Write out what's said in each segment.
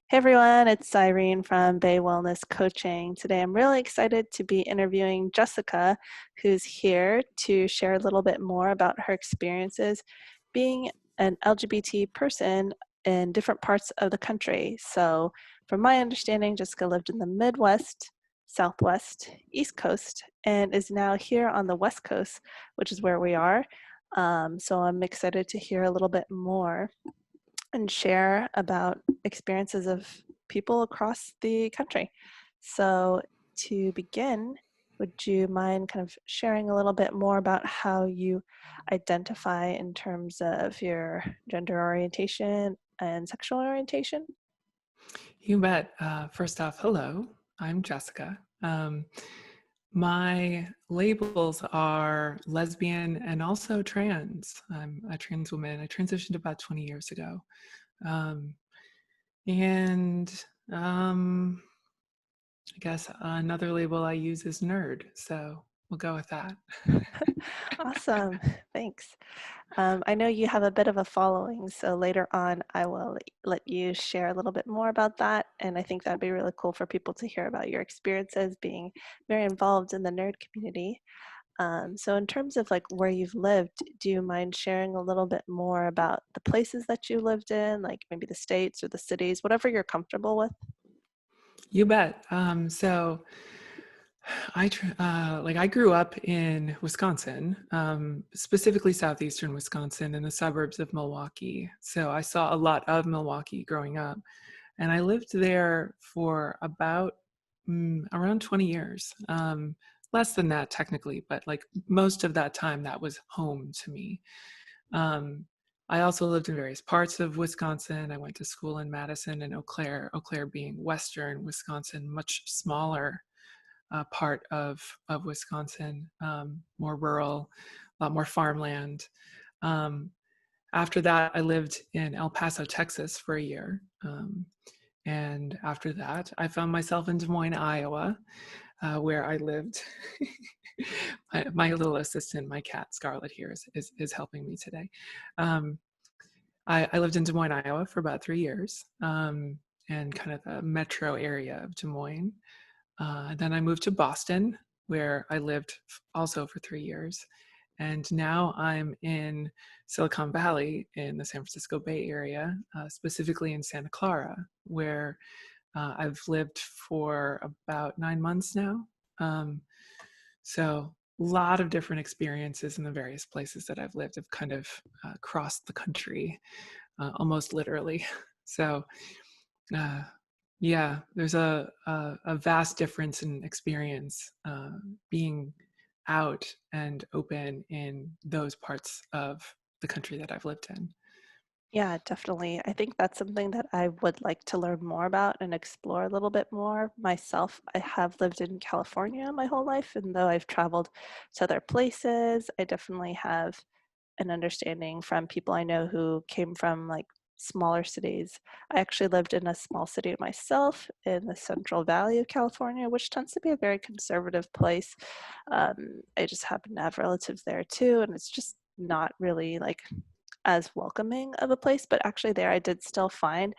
Hey everyone, it's Irene from Bay Wellness Coaching. Today I'm really excited to be interviewing Jessica, who's here to share a little bit more about her experiences being an LGBT person in different parts of the country. So, from my understanding, Jessica lived in the Midwest, Southwest, East Coast, and is now here on the West Coast, which is where we are. So, I'm excited to hear a little bit more and share about experiences of people across the country. So, to begin, would you mind kind of sharing a little bit more about how you identify in terms of your gender orientation and sexual orientation? You bet. First off, hello, I'm Jessica. My labels are lesbian and also trans. I'm a trans woman. I transitioned about 20 years ago. Um, and I guess another label I use is nerd. So we'll go with that. Awesome, thanks. I know you have a bit of a following, so later on I will let you share a little bit more about that. And I think that'd be really cool for people to hear about your experiences being very involved in the nerd community. So in terms of like where you've lived, do you mind sharing a little bit more about the places that you lived in, like maybe the states or the cities, whatever you're comfortable with? You bet. I grew up in Wisconsin, specifically southeastern Wisconsin in the suburbs of Milwaukee. So I saw a lot of Milwaukee growing up, and I lived there for about around 20 years. Less than that technically, but like most of that time, that was home to me. Um, I also lived in various parts of Wisconsin. I went to school in Madison and Eau Claire being western Wisconsin, much smaller part of Wisconsin, more rural, a lot more farmland. Um, After that, I lived in El Paso, Texas for a year. And after that, I found myself in Des Moines, Iowa, where I lived. My little assistant, my cat Scarlet here, is helping me today. Um, I lived in Des Moines, Iowa for about 3 years, and kind of the metro area of Des Moines. Then I moved to Boston, where I lived also for 3 years. And now I'm in Silicon Valley in the San Francisco Bay Area, specifically in Santa Clara, where I've lived for about 9 months now. Um, so a lot of different experiences in the various places that I've lived have kind of crossed the country, almost literally. So uh, yeah, there's a vast difference in experience being out and open in those parts of the country that I've lived in. Yeah, definitely. I think that's something that I would like to learn more about and explore a little bit more myself. I have lived in California my whole life, and though I've traveled to other places, I definitely have an understanding from people I know who came from like smaller cities. I actually lived in a small city myself in the Central Valley of California, which tends to be a very conservative place. I just happen to have relatives there too, and it's just not really like as welcoming of a place, but actually there I did still find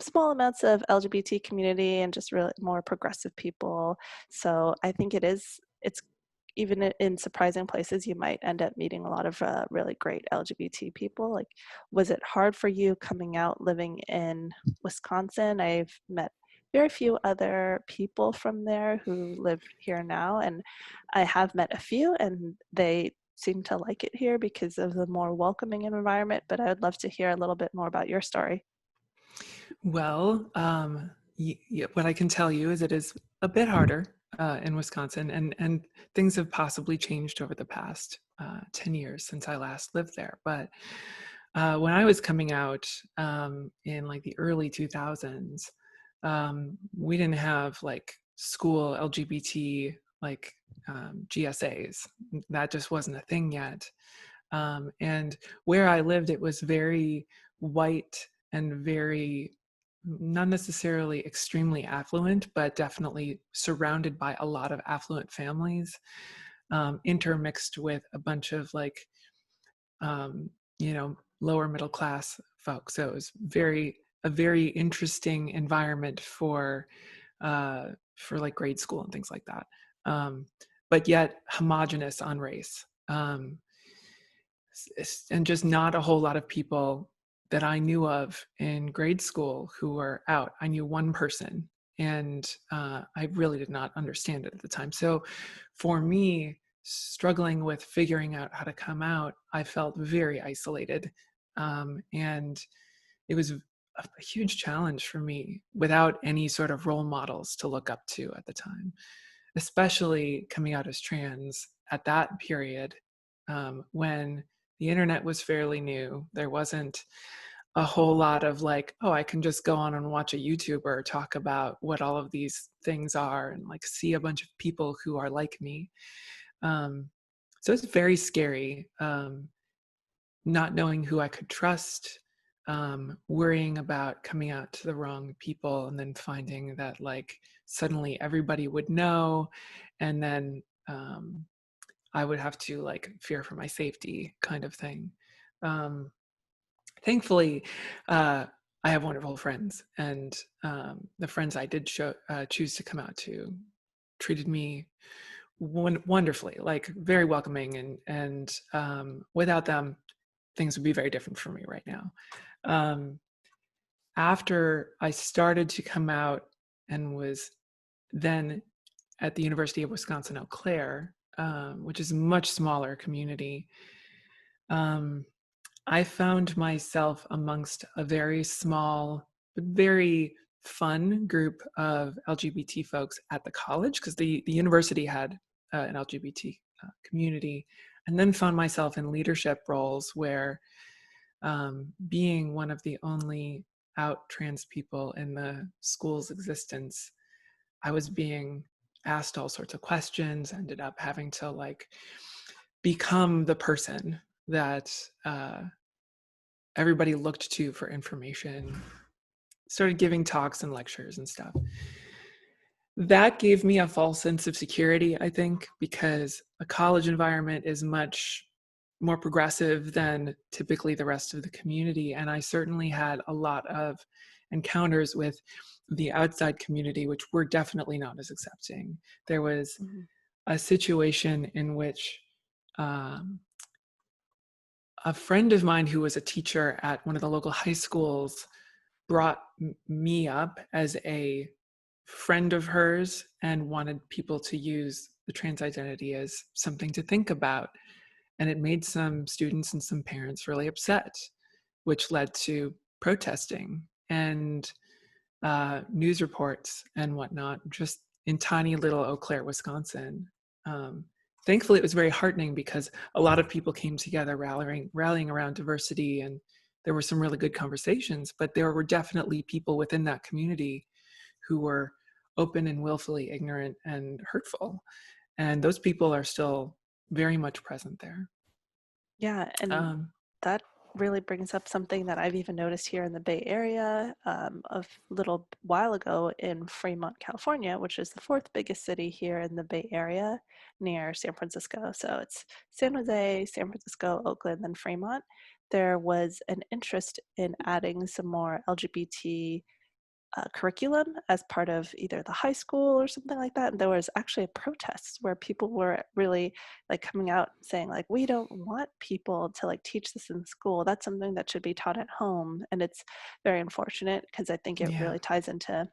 small amounts of LGBT community and just really more progressive people. So I think it's even in surprising places, you might end up meeting a lot of really great LGBT people. Like, was it hard for you coming out living in Wisconsin? I've met very few other people from there who live here now, and I have met a few, and they seem to like it here because of the more welcoming environment. But I would love to hear a little bit more about your story. Well, what I can tell you is it is a bit harder in Wisconsin, and things have possibly changed over the past 10 years since I last lived there. But when I was coming out in like the early 2000s, we didn't have like school LGBT like GSAs. That just wasn't a thing yet. And where I lived, it was very white and very not necessarily extremely affluent, but definitely surrounded by a lot of affluent families, intermixed with a bunch of like, um, lower middle class folks. So it was very a very interesting environment for like grade school and things like that. But yet homogenous on race. And just not a whole lot of people that I knew of in grade school who were out. I knew one person, and I really did not understand it at the time. So for me, struggling with figuring out how to come out, I felt very isolated. And it was a huge challenge for me without any sort of role models to look up to at the time, especially coming out as trans at that period, when the internet was fairly new. There wasn't a whole lot of like, oh, I can just go on and watch a YouTuber talk about what all of these things are and like see a bunch of people who are like me. Um, so it's very scary, not knowing who I could trust, worrying about coming out to the wrong people, and then finding that like suddenly everybody would know, and then I would have to like fear for my safety kind of thing. Um, Thankfully, I have wonderful friends, and the friends I did choose to come out to treated me wonderfully, like very welcoming, and without them, things would be very different for me right now. Um, After I started to come out and was then at the University of Wisconsin Eau Claire, which is a much smaller community, um, I found myself amongst a very small but very fun group of LGBT folks at the college, because the university had an LGBT community, and then found myself in leadership roles where, being one of the only out trans people in the school's existence, I was being asked all sorts of questions, ended up having to like become the person that everybody looked to for information, started giving talks and lectures and stuff. That gave me a false sense of security, I think, because a college environment is much more progressive than typically the rest of the community. And I certainly had a lot of encounters with the outside community, which were definitely not as accepting. There was Mhm. a situation in which um, a friend of mine who was a teacher at one of the local high schools brought me up as a friend of hers and wanted people to use the trans identity as something to think about. And it made some students and some parents really upset, which led to protesting and news reports and whatnot, just in tiny little Eau Claire, Wisconsin. Um, Thankfully, it was very heartening because a lot of people came together rallying around diversity, and there were some really good conversations, but there were definitely people within that community who were open and willfully ignorant and hurtful. And those people are still very much present there. Yeah, and Um, that really brings up something that I've even noticed here in the Bay Area, a little while ago in Fremont, California, which is the fourth biggest city here in the Bay Area near San Francisco. So it's San Jose, San Francisco, Oakland, then Fremont. There was an interest in adding some more LGBT curriculum as part of either the high school or something like that. And there was actually a protest where people were really like coming out saying like, we don't want people to like teach this in school. That's something that should be taught at home. And it's very unfortunate because I think it yeah, really ties into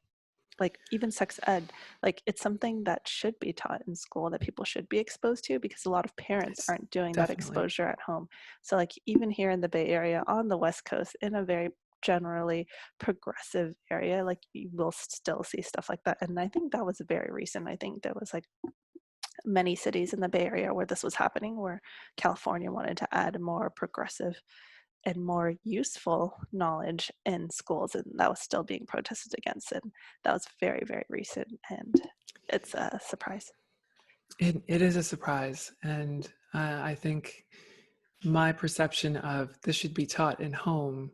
like even sex ed. Like it's something that should be taught in school that people should be exposed to because a lot of parents it's aren't doing that definitely. exposure at home. So like even here in the Bay Area on the West Coast in a very generally progressive area, like you will still see stuff like that. And I think that was very recent. I think there was like many cities in the Bay Area where this was happening, where California wanted to add more progressive and more useful knowledge in schools, and that was still being protested against. And that was very, very recent, and it's a surprise. It is a surprise. And I think my perception of this should be taught in home,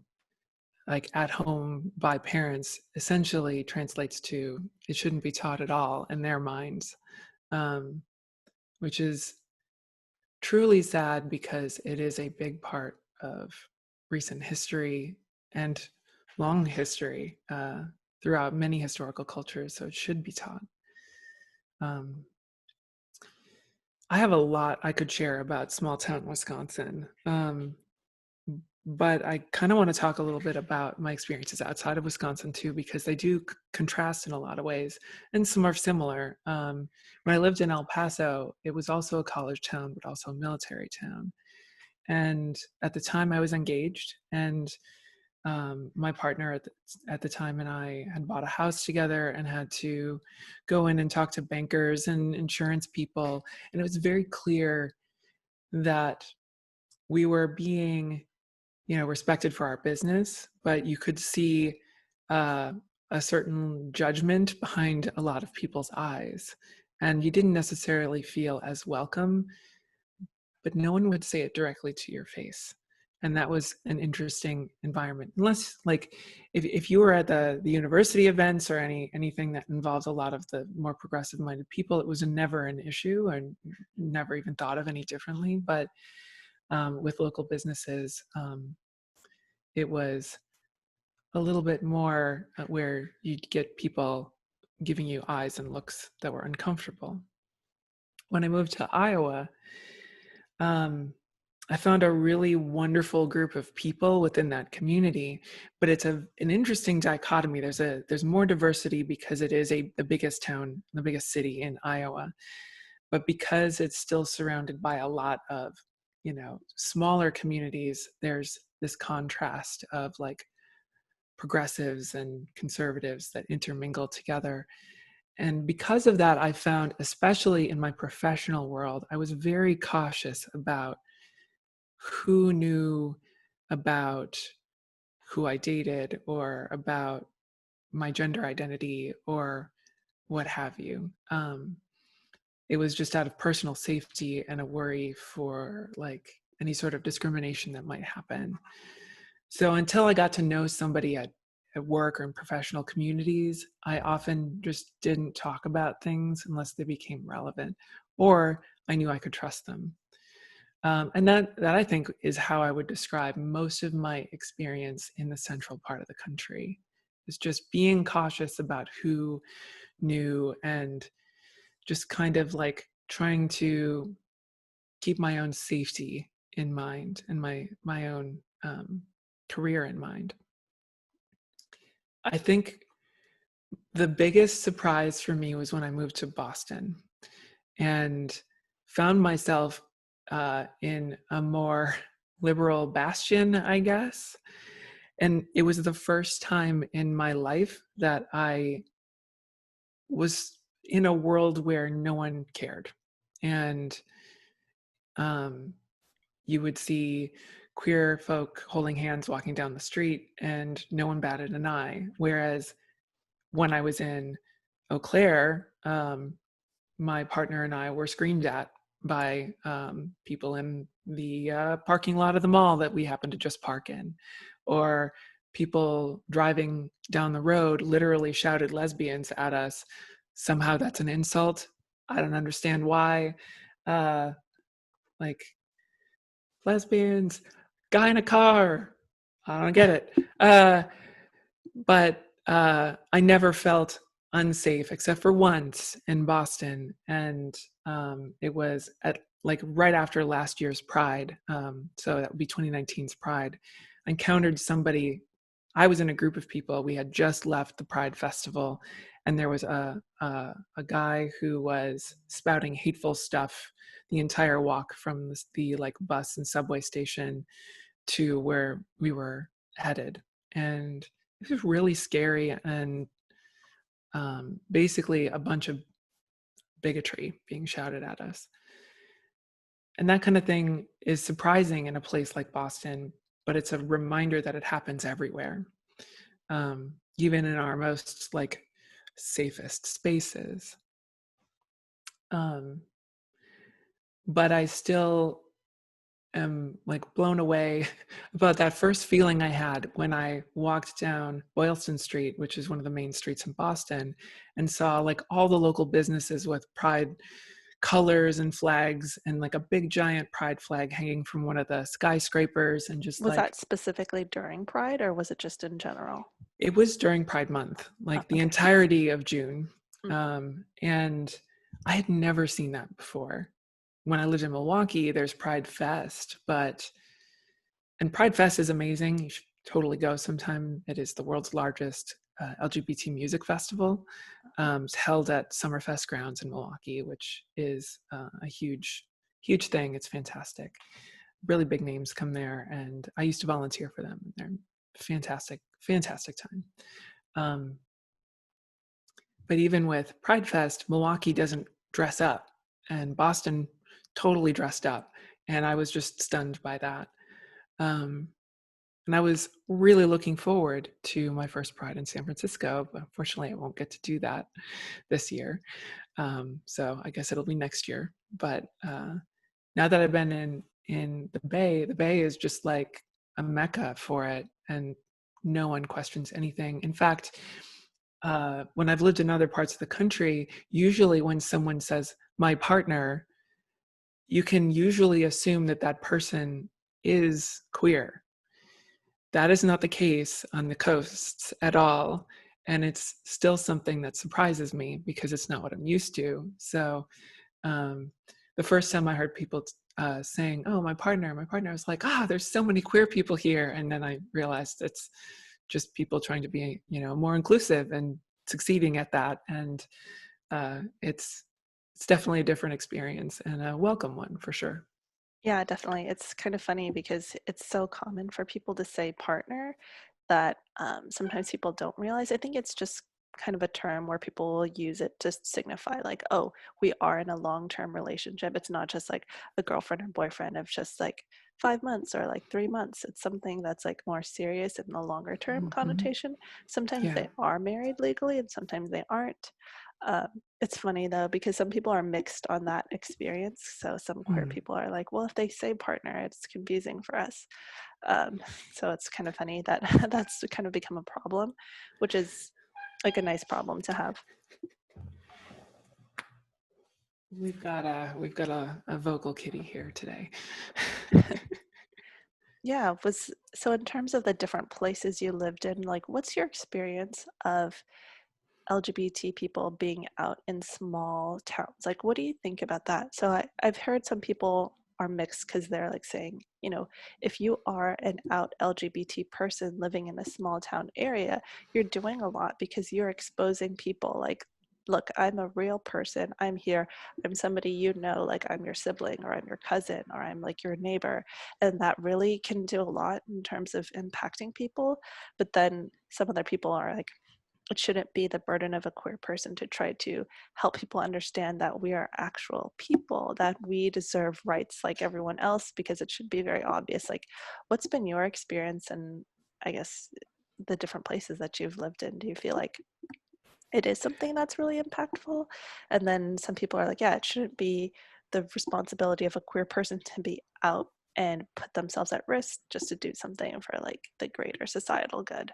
like at home by parents, essentially translates to it shouldn't be taught at all in their minds, um, which is truly sad because it is a big part of recent history and long history throughout many historical cultures, so it should be taught. Um, I have a lot I could share about small town Wisconsin, but I kind of want to talk a little bit about my experiences outside of Wisconsin too, because they do contrast in a lot of ways, and some are similar. When I lived in El Paso, it was also a college town, but also a military town. And at the time, I was engaged, and my partner at the time and I had bought a house together and had to go in and talk to bankers and insurance people. And it was very clear that we were being, respected for our business, but you could see uh, a certain judgment behind a lot of people's eyes. And you didn't necessarily feel as welcome, but no one would say it directly to your face. And that was an interesting environment. Unless, like, if you were at the university events or anything that involves a lot of the more progressive minded people, it was never an issue and never even thought of any differently. But with local businesses, it was a little bit more where you'd get people giving you eyes and looks that were uncomfortable. When I moved to Iowa, um, I found a really wonderful group of people within that community, but it's an interesting dichotomy. There's more diversity because it is the biggest town, the biggest city in Iowa, but because it's still surrounded by a lot of, smaller communities, there's this contrast of like progressives and conservatives that intermingle together. And because of that, I found, especially in my professional world, I was very cautious about who knew about who I dated or about my gender identity or what have you. It was just out of personal safety and a worry for like any sort of discrimination that might happen. So until I got to know somebody at work or in professional communities, I often just didn't talk about things unless they became relevant or I knew I could trust them. And that I think is how I would describe most of my experience in the central part of the country. Is just being cautious about who knew and just kind of like trying to keep my own safety in mind and my own career in mind. I think the biggest surprise for me was when I moved to Boston and found myself in a more liberal bastion, I guess. And it was the first time in my life that I was in a world where no one cared. And you would see queer folk holding hands walking down the street and no one batted an eye. Whereas when I was in Eau Claire, my partner and I were screamed at by people in the parking lot of the mall that we happened to just park in, or people driving down the road literally shouted lesbians at us. Somehow that's an insult. I don't understand why. Like lesbians, guy in a car. I don't get it. But I never felt unsafe except for once in Boston, and it was at like right after last year's Pride. So that would be 2019's Pride. I encountered somebody. I was in a group of people. We had just left the Pride Festival, and there was a guy who was spouting hateful stuff the entire walk from the like bus and subway station to where we were headed, and it was really scary and basically a bunch of bigotry being shouted at us. And that kind of thing is surprising in a place like Boston, but it's a reminder that it happens everywhere, even in our most like safest spaces. But I still am like blown away about that first feeling I had when I walked down Boylston Street, which is one of the main streets in Boston, and saw like all the local businesses with pride colors and flags, and like a big giant pride flag hanging from one of the skyscrapers, and just Was like that specifically during Pride or was it just in general? it was during Pride Month, Oh, like the okay. entirety of June. Mm. And I had never seen that before. When I lived in Milwaukee, there's Pride Fest, and Pride Fest is amazing. You should totally go sometime. It is the world's largest LGBT music festival. It's held at Summerfest grounds in Milwaukee, which is a huge, huge thing. It's fantastic. Really big names come there, and I used to volunteer for them. They're fantastic, fantastic time. Um, but even with Pride Fest, Milwaukee doesn't dress up, and Boston totally dressed up, and I was just stunned by that. Um, and I was really looking forward to my first Pride in San Francisco, but unfortunately, I won't get to do that this year. So I guess it'll be next year. But now that I've been in the Bay is just like a mecca for it, and no one questions anything. In fact, when I've lived in other parts of the country, usually when someone says my partner, you can usually assume that that person is queer. That is not the case on the coasts at all. And it's still something that surprises me because it's not what I'm used to. So um, the first time I heard people saying, "Oh, my partner," I was like, "Ah, there's so many queer people here." And then I realized it's just people trying to be, more inclusive and succeeding at that. And it's definitely a different experience and a welcome one for sure. Yeah, definitely. It's kind of funny because it's so common for people to say partner that sometimes people don't realize. I think it's just kind of a term where people will use it to signify, like, oh, we are in a long term relationship. It's not just like a girlfriend or boyfriend of just like 5 months or like 3 months. It's something that's like more serious in the longer term Hmm. connotation. Sometimes Yeah. they are married legally and sometimes they aren't. Um, it's funny though, because some people are mixed on that experience. So some queer Mm. people are like, well, if they say partner, it's confusing for us. Um, so it's kind of funny that that's kind of become a problem, which is like a nice problem to have. We've got a vocal kitty here today. Yeah, was so in terms of the different places you lived in, like what's your experience of LGBT people being out in small towns? Like, what do you think about that? So I've heard some people are mixed because they're like saying, if you are an out LGBT person living in a small town area, you're doing a lot because you're exposing people like, look, I'm a real person. I'm here. I'm somebody like I'm your sibling or I'm your cousin or I'm like your neighbor. And that really can do a lot in terms of impacting people. But then some other people are like, it shouldn't be the burden of a queer person to try to help people understand that we are actual people, that we deserve rights like everyone else, because it should be very obvious. Like, what's been your experience and I guess the different places that you've lived in? Do you feel like it is something that's really impactful? And then some people are like, yeah, it shouldn't be the responsibility of a queer person to be out and put themselves at risk just to do something for like the greater societal good.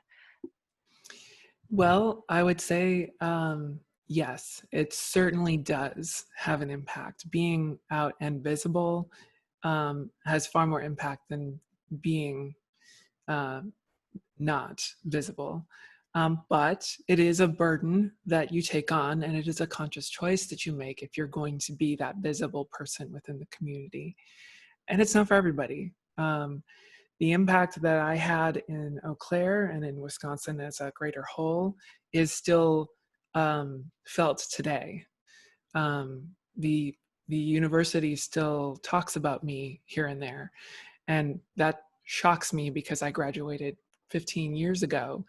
Well, I would say yes, it certainly does have an impact. Being out and visible has far more impact than being uh, not visible. But it is a burden that you take on, and it is a conscious choice that you make if you're going to be that visible person within the community. And it's not for everybody. The impact that I had in Eau Claire and in Wisconsin as a greater whole is still felt today. The university still talks about me here and there, and that shocks me because I graduated 15 years ago,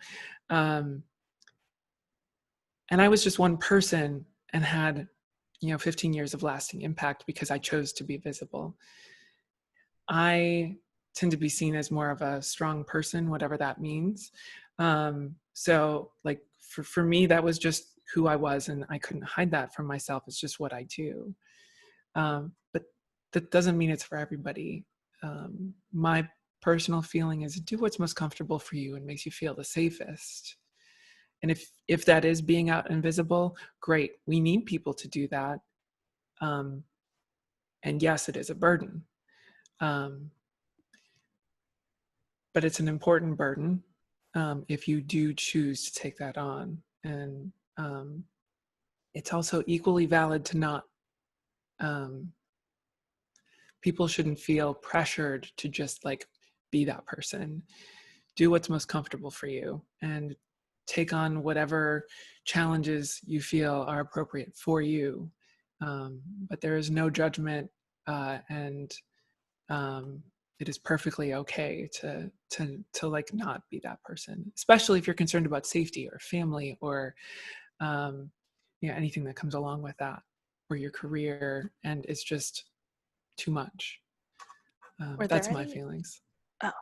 um, and I was just one person and had 15 years of lasting impact because I chose to be visible. I tend to be seen as more of a strong person, whatever that means. So like for me, that was just who I was, and I couldn't hide that from myself. It's just what I do. But that doesn't mean it's for everybody. My personal feeling is do what's most comfortable for you and makes you feel the safest. And if that is being out and visible, great. We need people to do that. And yes, it is a burden, um, but it's an important burden if you do choose to take that on. And it's also equally valid to not, um, people shouldn't feel pressured to just like be that person. Do what's most comfortable for you and take on whatever challenges you feel are appropriate for you. But there is no judgment, and um, it is perfectly okay to like not be that person, especially if you're concerned about safety or family or um, anything that comes along with that, or your career, and it's just too much. Were there That's my any? feelings. Oh,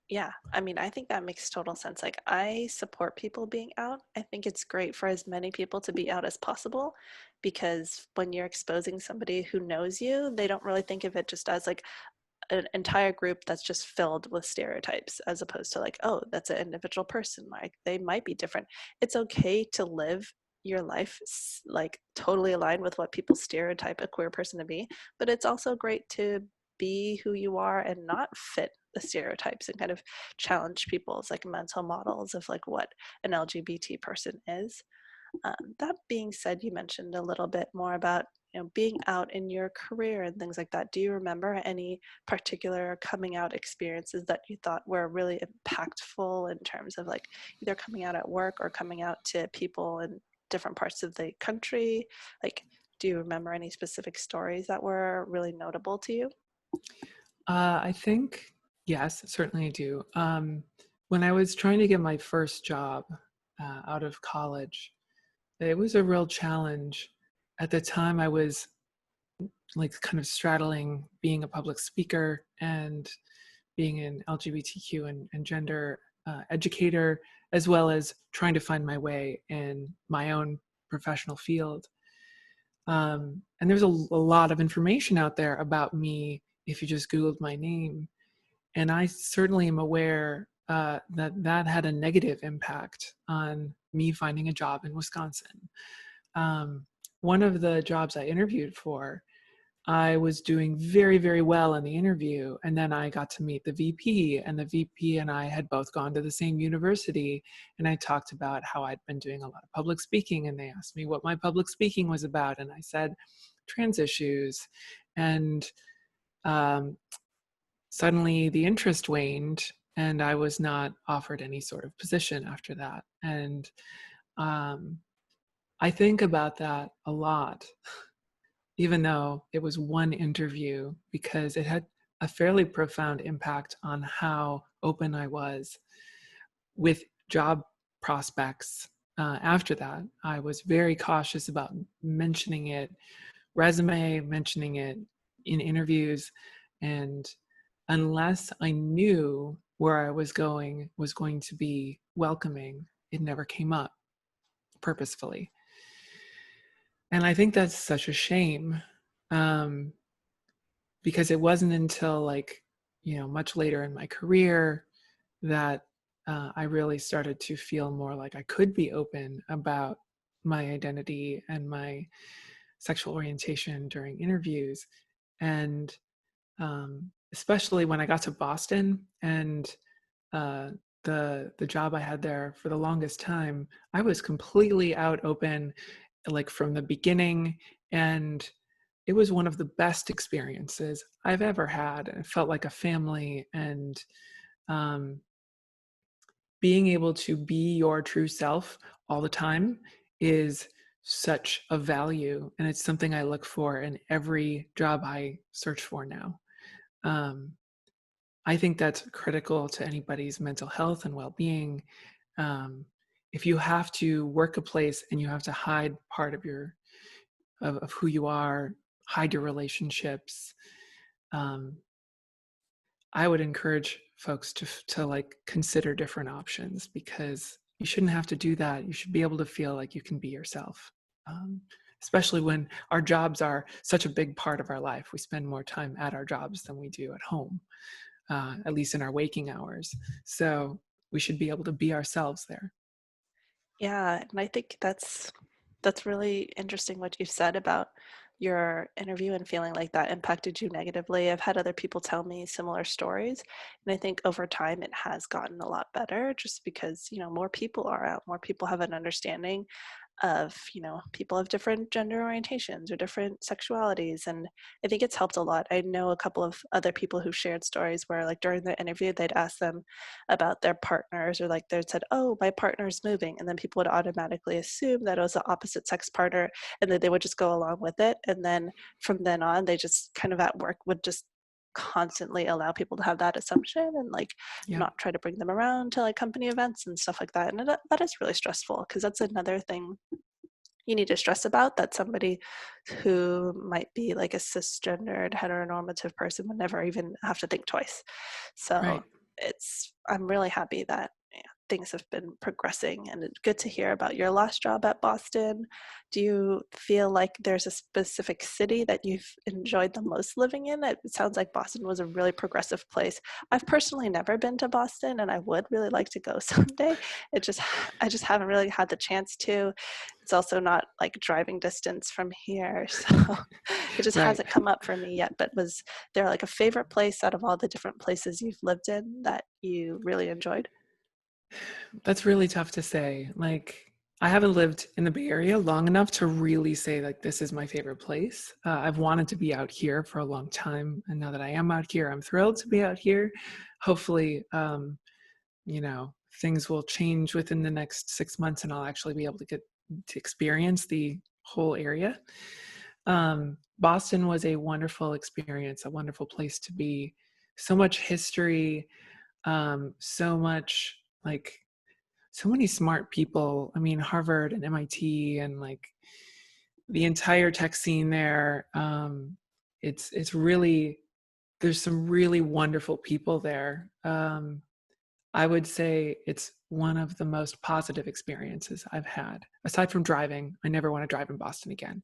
yeah. I mean, I think that makes total sense. Like, I support people being out. I think it's great for as many people to be out as possible because when you're exposing somebody who knows you, they don't really think of it just as like an entire group that's just filled with stereotypes as opposed to like, oh, that's an individual person, like they might be different. It's okay to live your life like totally aligned with what people stereotype a queer person to be, but it's also great to be who you are and not fit the stereotypes and kind of challenge people's like mental models of like what an LGBT person is. That being said, you mentioned a little bit more about being out in your career and things like that. Do you remember any particular coming out experiences that you thought were really impactful in terms of like either coming out at work or coming out to people in different parts of the country? Like, do you remember any specific stories that were really notable to you? I think, yes, certainly I do. When I was trying to get my first job out of college, it was a real challenge. At the time, I was like kind of straddling being a public speaker and being an LGBTQ and gender educator, as well as trying to find my way in my own professional field. And there's a lot of information out there about me if you just Googled my name. And I certainly am aware that that had a negative impact on me finding a job in Wisconsin. Um, one of the jobs I interviewed for, I was doing very, very well in the interview. And then I got to meet the VP, and the VP and I had both gone to the same university. And I talked about how I'd been doing a lot of public speaking. And they asked me what my public speaking was about. And I said, trans issues. And um, suddenly the interest waned, and I was not offered any sort of position after that. And um, I think about that a lot, even though it was one interview, because it had a fairly profound impact on how open I was with job prospects. After that, I was very cautious about mentioning it, mentioning it in interviews, and unless I knew where I was going to be welcoming, it never came up purposefully. And I think that's such a shame, um, because it wasn't until like, much later in my career that I really started to feel more like I could be open about my identity and my sexual orientation during interviews. And especially when I got to Boston and uh, the job I had there for the longest time, I was completely out open, like from the beginning, and it was one of the best experiences I've ever had. It felt like a family, and um, being able to be your true self all the time is such a value, and it's something I look for in every job I search for now. Um, I think that's critical to anybody's mental health and well-being. Um, if you have to work a place and you have to hide part of of who you are, hide your relationships, um, I would encourage folks to like consider different options, because you shouldn't have to do that. You should be able to feel like you can be yourself. Um, Especially when our jobs are such a big part of our life. We spend more time at our jobs than we do at home, at least in our waking hours. So we should be able to be ourselves there. Yeah, and I think that's really interesting what you said about your interview and feeling like that impacted you negatively. I've had other people tell me similar stories, and I think over time it has gotten a lot better just because, more people are out, more people have an understanding of, people of different gender orientations or different sexualities. And I think it's helped a lot. I know a couple of other people who shared stories where, like, during the interview, they'd ask them about their partners, or like they said, oh, my partner's moving. And then people would automatically assume that it was the opposite sex partner, and then they would just go along with it. And then from then on, they just kind of at work would just constantly allow people to have that assumption and like Yeah. not try to bring them around to like company events and stuff like that. And that is really stressful because that's another thing you need to stress about that somebody who might be like a cisgendered heteronormative person would never even have to think twice. So Right. I'm really happy that things have been progressing, and it's good to hear about your last job at Boston. Do you feel like there's a specific city that you've enjoyed the most living in? It sounds like Boston was a really progressive place. I've personally never been to Boston, and I would really like to go someday. I just haven't really had the chance to. It's also not like driving distance from here, so it just Right. hasn't come up for me yet. But was there like a favorite place out of all the different places you've lived in that you really enjoyed? That's really tough to say. Like, I haven't lived in the Bay Area long enough to really say, like, this is my favorite place. I've wanted to be out here for a long time. And now that I am out here, I'm thrilled to be out here. Hopefully, you know, things will change within the next 6 months and I'll actually be able to get to experience the whole area. Boston was a wonderful experience, a wonderful place to be. So much history, so much like so many smart people. I mean, Harvard and MIT and like the entire tech scene there. It's really there's some really wonderful people there. I would say it's one of the most positive experiences I've had. Aside from driving, I never want to drive in Boston again.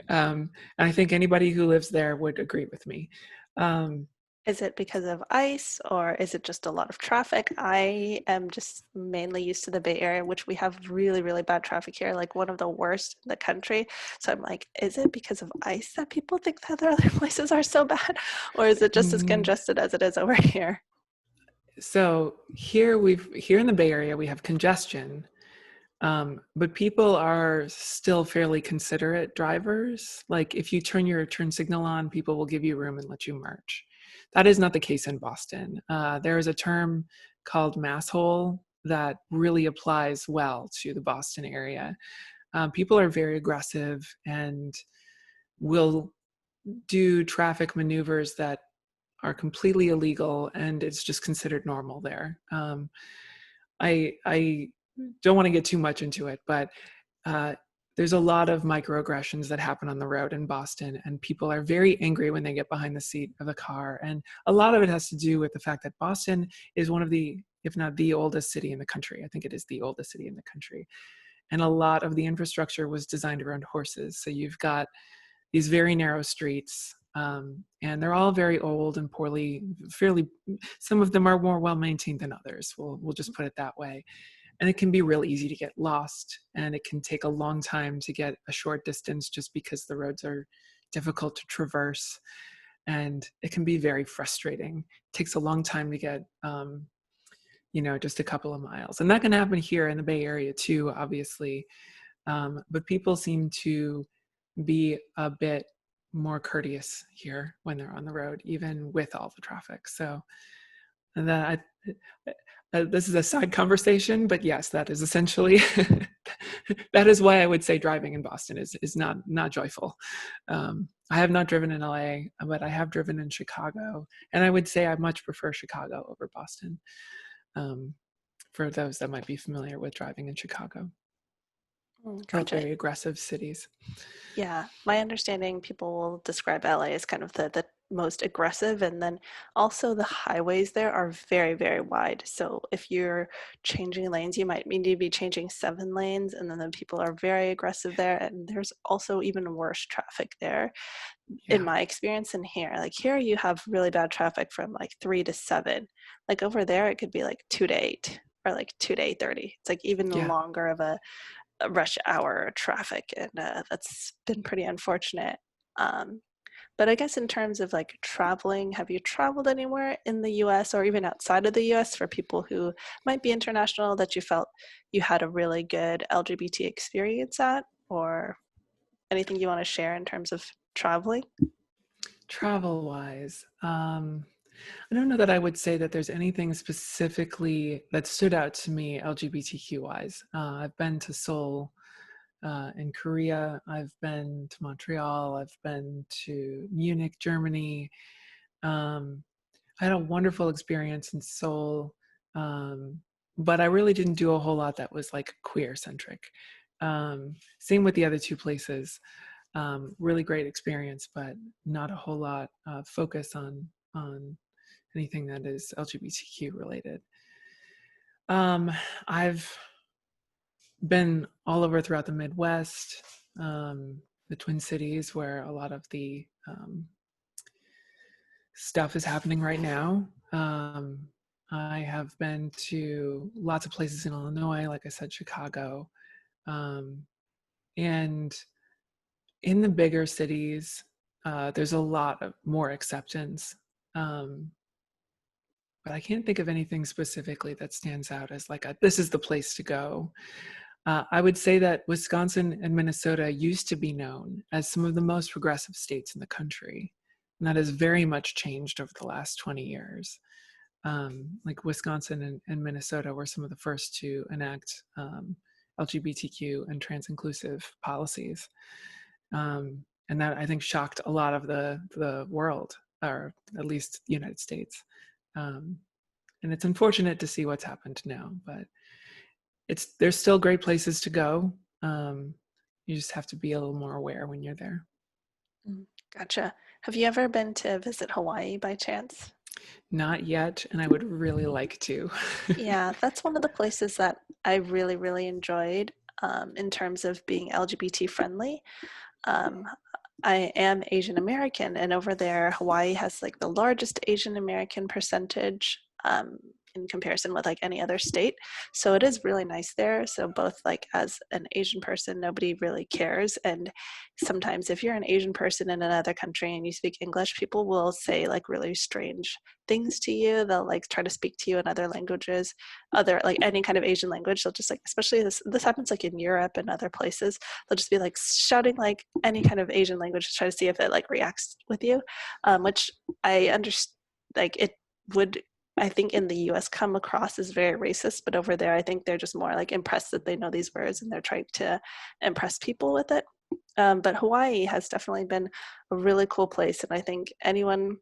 And I think anybody who lives there would agree with me. Um, Is it because of ice, or is it just a lot of traffic? I am just mainly used to the Bay Area, which we have really, really bad traffic here, like one of the worst in the country. So I'm like, is it because of ice that people think that their other places are so bad? Or is it just as mm, congested as it is over here? so here in the Bay Area we have congestion, but people are still fairly considerate drivers. Like if you turn your turn signal on, people will give you room and let you merge. That is not the case in Boston. There is a term called masshole that really applies well to the Boston area. People are very aggressive and will do traffic maneuvers that are completely illegal, and it's just considered normal there. I don't want to get too much into it, but uh, there's a lot of microaggressions that happen on the road in Boston, and people are very angry when they get behind the seat of the car. And a lot of it has to do with the fact that Boston is one of the, if not the oldest city in the country. I think it is the oldest city in the country. And a lot of the infrastructure was designed around horses. So you've got these very narrow streets, and they're all very old and fairly, some of them are more well maintained than others. We'll just put it that way. And it can be real easy to get lost, and it can take a long time to get a short distance just because the roads are difficult to traverse, and it can be very frustrating. It takes a long time to get just a couple of miles, and that can happen here in the Bay Area too, obviously. But people seem to be a bit more courteous here when they're on the road, even with all the traffic. So that this is a side conversation, but yes, that is essentially that is why I would say driving in Boston is not joyful. I have not driven in LA, but I have driven in Chicago, and I would say I much prefer Chicago over Boston. Um, for those that might be familiar with driving in Chicago, both Gotcha. very aggressive cities. Yeah, my understanding, people will describe LA as kind of the most aggressive, and then also the highways there are very, very wide. So if you're changing lanes, you might need to be changing 7 lanes, and then the people are very aggressive there. And there's also even worse traffic there, in Yeah, my experience, in here. Like here, you have really bad traffic from like 3 to 7. Like over there, it could be like 2 to 8 or like 2 to 8:30. It's like even yeah. longer of a rush hour traffic, and that's been pretty unfortunate. Um, but I guess in terms of like traveling, have you traveled anywhere in the US or even outside of the US for people who might be international that you felt you had a really good LGBT experience at, or anything you want to share in terms of traveling? Travel wise, I don't know that I would say that there's anything specifically that stood out to me LGBTQ wise. I've been to Seoul in Korea, I've been to Montreal, I've been to Munich, Germany. Um, I had a wonderful experience in Seoul, but I really didn't do a whole lot that was like queer centric. Same with the other two places. Really great experience, but not a whole lot focus on anything that is LGBTQ related. I've been all over throughout the Midwest, the Twin Cities, where a lot of the stuff is happening right now. I have been to lots of places in Illinois, like I said, Chicago. Um, and in the bigger cities, there's a lot of more acceptance. Um, but I can't think of anything specifically that stands out as like this is the place to go. I would say that Wisconsin and Minnesota used to be known as some of the most progressive states in the country. And that has very much changed over the last 20 years. Like Wisconsin and Minnesota were some of the first to enact LGBTQ and trans inclusive policies. And that I think shocked a lot of the world, or at least the United States. Um, and it's unfortunate to see what's happened now, but there's still great places to go. You just have to be a little more aware when you're there. Mm, gotcha. Have you ever been to visit Hawaii by chance? Not yet, and I would really like to. Yeah, that's one of the places that I really, really enjoyed in terms of being LGBT friendly. Um, I am Asian American, and over there, Hawaii has like the largest Asian American percentage in comparison with like any other state. So it is really nice there. So both like as an Asian person, nobody really cares, and sometimes if you're an Asian person in another country and you speak English, people will say like really strange things to you. They'll like try to speak to you in other languages, other like any kind of Asian language. They'll just like, especially this happens like in Europe and other places, they'll just be like shouting like any kind of Asian language to try to see if it like reacts with you, which I understand. Like it would, I think in the US come across as very racist, but over there I think they're just more like impressed that they know these words and they're trying to impress people with it. But Hawaii has definitely been a really cool place, and I think anyone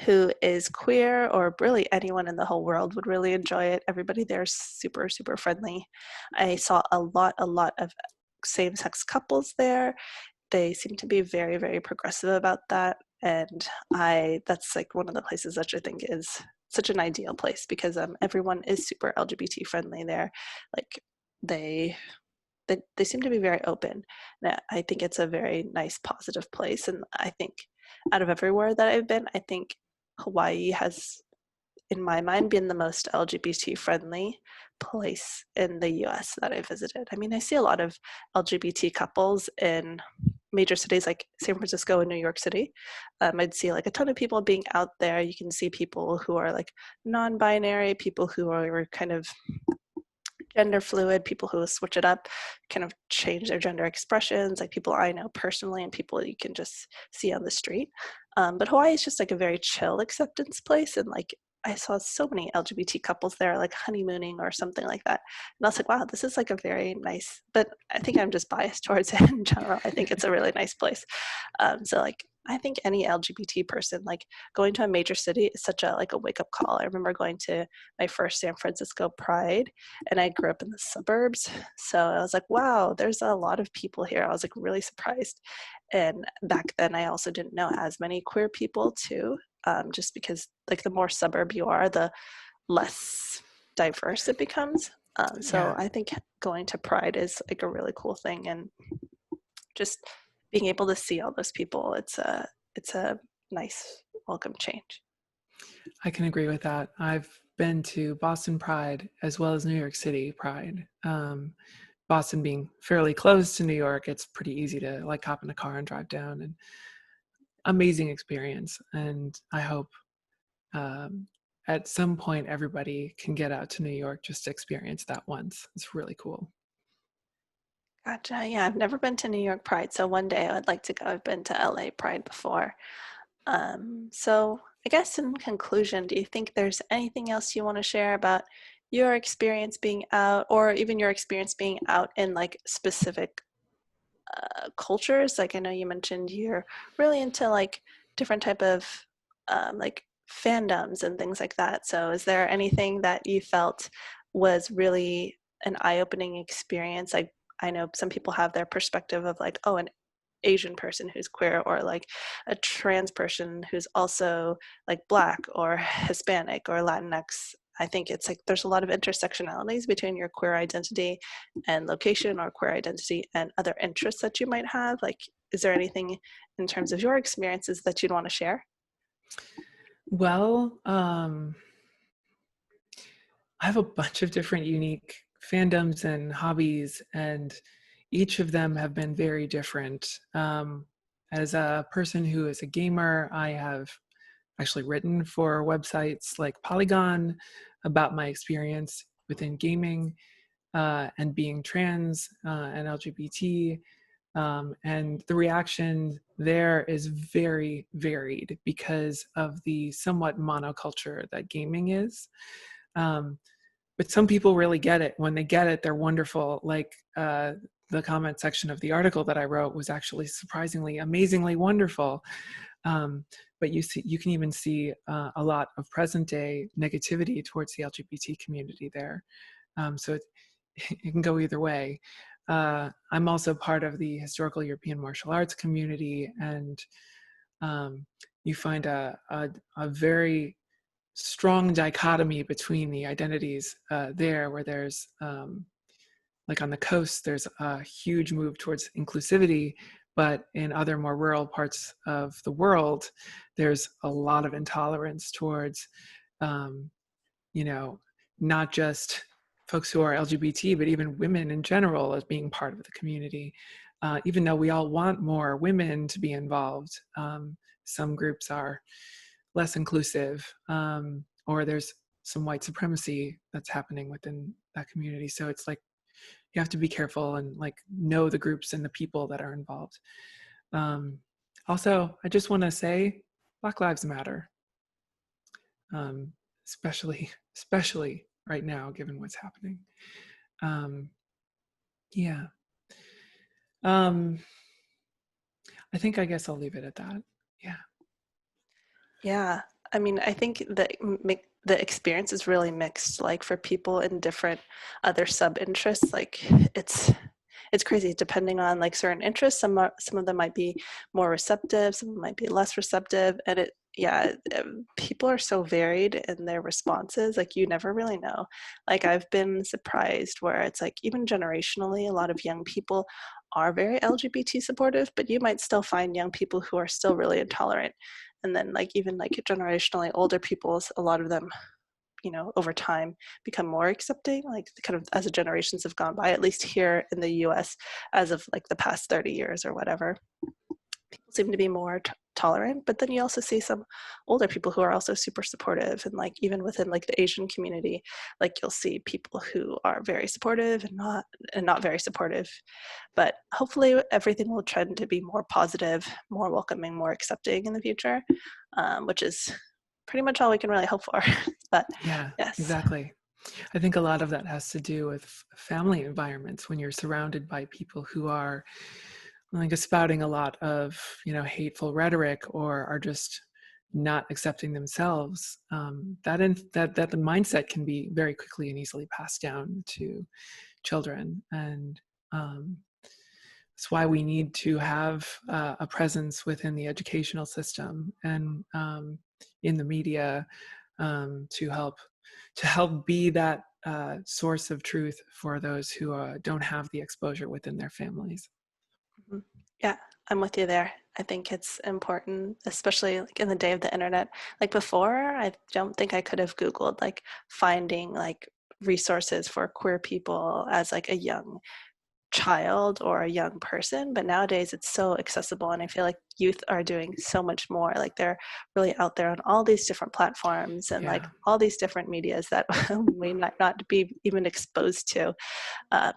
who is queer or really anyone in the whole world would really enjoy it. Everybody there is super, super friendly. I saw a lot of same-sex couples there. They seem to be very, very progressive about that. And that's like one of the places that I think is such an ideal place because everyone is super LGBT friendly there. Like they they seem to be very open. And I think it's a very nice, positive place. And I think out of everywhere that I've been, I think Hawaii has, in my mind, been the most LGBT friendly place in the US that I visited. I mean, I see a lot of LGBT couples in major cities like San Francisco and New York City. I'd see like a ton of people being out there. You can see people who are like non-binary, people who are kind of gender fluid, people who switch it up, kind of change their gender expressions, like people I know personally and people you can just see on the street. But Hawaii is just like a very chill acceptance place, and like I saw so many LGBT couples there, like honeymooning or something like that. And I was like, wow, this is like a very nice, but I think I'm just biased towards it in general. I think it's a really nice place. So like I think any LGBT person, like going to a major city is such a like a wake up call. I remember going to my first San Francisco Pride, and I grew up in the suburbs. So I was like, wow, there's a lot of people here. I was like really surprised. And back then I also didn't know as many queer people too, just because like the more suburb you are, the less diverse it becomes. So Yeah, I think going to Pride is like a really cool thing, and just being able to see all those people, it's a nice welcome change. I can agree with that. I've been to Boston Pride as well as New York City Pride. Boston being fairly close to New York, it's pretty easy to like hop in a car and drive down. And amazing experience. And I hope um, at some point everybody can get out to New York just to experience that once. It's really cool. Gotcha. Yeah, I've never been to New York Pride, so one day I would like to go. I've been to LA Pride before. So I guess in conclusion, do you think there's anything else you want to share about your experience being out, or even your experience being out in like specific cultures? Like I know you mentioned you're really into like different type of like fandoms and things like that. So is there anything that you felt was really an eye-opening experience? Like I know some people have their perspective of like, oh, an Asian person who's queer, or like a trans person who's also like Black or Hispanic or Latinx. I think it's like there's a lot of intersectionalities between your queer identity and location, or queer identity and other interests that you might have. Like, is there anything in terms of your experiences that you'd want to share? Well, I have a bunch of different unique fandoms and hobbies, and each of them have been very different. As a person who is a gamer, I have actually written for websites like Polygon about my experience within gaming and being trans and LGBT. And the reaction there is very varied because of the somewhat monoculture that gaming is. Um, but some people really get it. When they get it, they're wonderful. Like the comment section of the article that I wrote was actually surprisingly, amazingly wonderful. But you can even see a lot of present day negativity towards the LGBT community there. So it can go either way. I'm also part of the historical European martial arts community, and you find a very strong dichotomy between the identities there, where there's like on the coast, there's a huge move towards inclusivity, but in other more rural parts of the world, there's a lot of intolerance towards, um, you know, not just folks who are LGBT, but even women in general as being part of the community. Even though we all want more women to be involved, some groups are less inclusive, or there's some white supremacy that's happening within that community. So it's like you have to be careful and like know the groups and the people that are involved. Um, Also, I just want to say Black Lives Matter, um, especially right now, given what's happening. Um, yeah. Um, I think I guess I'll leave it at that. Yeah. Yeah, I mean, I think that the experience is really mixed. Like for people in different other sub interests, like it's crazy depending on like certain interests. Some of them might be more receptive, some of them might be less receptive, and it yeah, people are so varied in their responses. Like you never really know. Like I've been surprised where it's like even generationally, a lot of young people are very LGBT supportive, but you might still find young people who are still really intolerant. And then like even like generationally older people, a lot of them, you know, over time become more accepting, like kind of as the generations have gone by, at least here in the US, as of like the past 30 years or whatever. People seem to be more tolerant, but then you also see some older people who are also super supportive. And like even within like the Asian community, like you'll see people who are very supportive and not very supportive. But hopefully everything will trend to be more positive, more welcoming, more accepting in the future, which is pretty much all we can really hope for. But Yeah, yes. exactly. I think a lot of that has to do with family environments when you're surrounded by people who are like spouting a lot of, hateful rhetoric or are just not accepting themselves. That the mindset can be very quickly and easily passed down to children, and that's why we need to have a presence within the educational system and in the media, to help be that source of truth for those who don't have the exposure within their families. Mhm. Yeah, I'm with you there. I think it's important, especially like in the day of the internet. Like before, I don't think I could have Googled like finding like resources for queer people as like a young child or a young person, but nowadays it's so accessible, and I feel like youth are doing so much more. Like they're really out there on all these different platforms and like Yeah. all these different medias that we might not be even exposed to.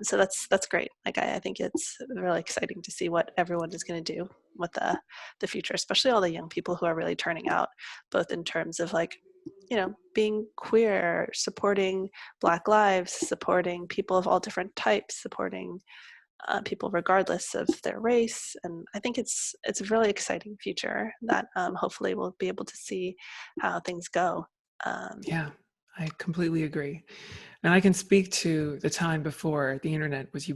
So that's great. Like I think it's really exciting to see what everyone is going to do with the future, especially all the young people who are really turning out, both in terms of like, you know, being queer, supporting Black lives, supporting people of all different types, supporting people regardless of their race. And I think it's a really exciting future that hopefully we'll be able to see how things go. Um, Yeah, I completely agree. And I can speak to the time before the internet was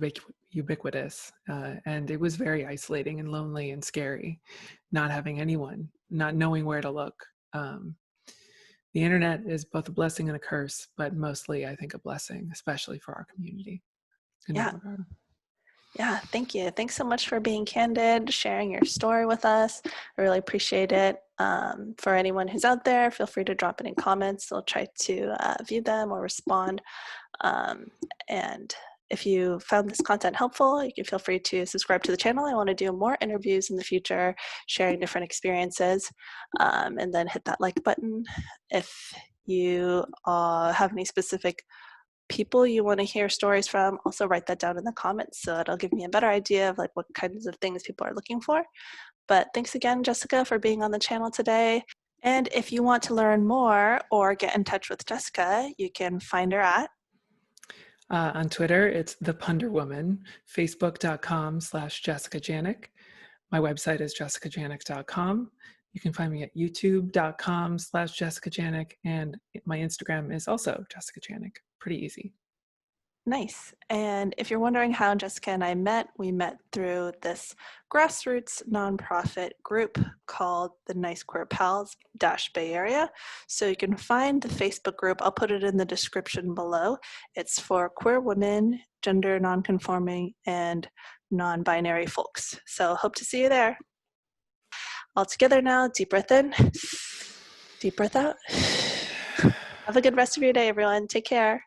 ubiquitous, and it was very isolating and lonely and scary, not having anyone, not knowing where to look. Um, the internet is both a blessing and a curse, but mostly, I think, a blessing, especially for our community in that yeah, regard. yeah, thank you. Thanks so much for being candid, sharing your story with us. I really appreciate it. For anyone who's out there, feel free to drop it in comments. I'll try to view them or respond. Um, and if you found this content helpful, you can feel free to subscribe to the channel. I want to do more interviews in the future, sharing different experiences, and then hit that like button. If you have any specific people you want to hear stories from, also write that down in the comments so it'll give me a better idea of like what kinds of things people are looking for. But thanks again, Jessica, for being on the channel today. And if you want to learn more or get in touch with Jessica, you can find her at On Twitter, it's the Punder Woman, facebook.com/Jessica Janik. My website is jessicajanik.com. You can find me at youtube.com/Jessica Janik, and my Instagram is also Jessica Janik. Pretty easy. Nice. And if you're wondering how Jessica and I met, we met through this grassroots nonprofit group called the Nice Queer Pals Bay Area. So you can find the Facebook group. I'll put it in the description below. It's for queer women, gender nonconforming, and non-binary folks. So hope to see you there. All together now, deep breath in, deep breath out. Have a good rest of your day, everyone. Take care.